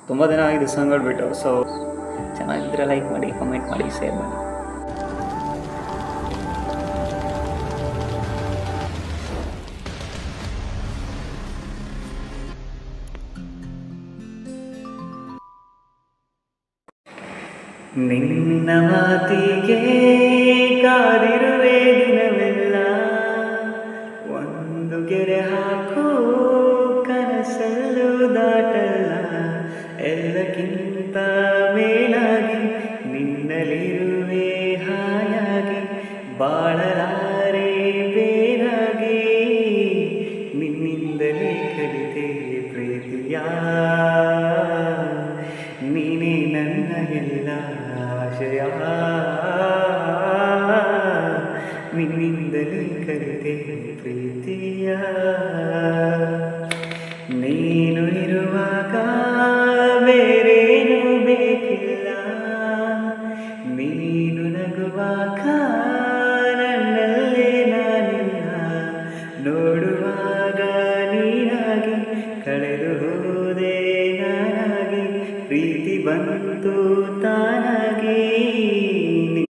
ತುಂಬ ದಿನ ಆಗಿದೆ ಸಾಂಗ್ಗಳು ಬಿಟ್ಟು. ಸೊ ಚೆನ್ನಾಗಿದ್ದರೆ ಲೈಕ್ ಮಾಡಿ, ಕಮೆಂಟ್ ಮಾಡಿ, ಶೇರ್ ಮಾಡಿ. ನಿನ್ನ ಮಾತಿಗೆ ಕಾದಿರುವೆ ದಿನವೆಲ್ಲ, ಒಂದು ಗೆರೆ ಹಾಕು ಕನಸಲ್ಲೂ ದಾಟಲ್ಲ. ಎಲ್ಲಕ್ಕಿಂತ ಮೇಲಾಗಿ ನಿನ್ನಲಿರುವೆ ಹಾಯಾಗಿ, ಬಾಳಲಾರೆ ಬೇರಾಗಿ. ನಿನ್ನಿಂದಲೇ ಕಲಿತೆ ಪ್ರೀತಿಯ, ನೀನೇ ನನ್ನ ಎಲ್ಲ ಆಶಯ. ನಿನ್ನಿಂದಲೇ ಕಲಿತೆ ಪ್ರೀತಿಯ. ನೀನು ಇರುವಾಗ ಬೇರೇನು ಬೇಕಿಲ್ಲ, ನೀನು ನಗುವಾಗ ನನ್ನಲ್ಲೇ ನಾನಿಲ್ಲ. ನೋಡುವಾಗ ನೀನಾಗಿ ಕಳೆದು ಹೋದೆ ನಾನಾಗಿ, ಪ್ರೀತಿ ಬಂತು ತಾಯಿ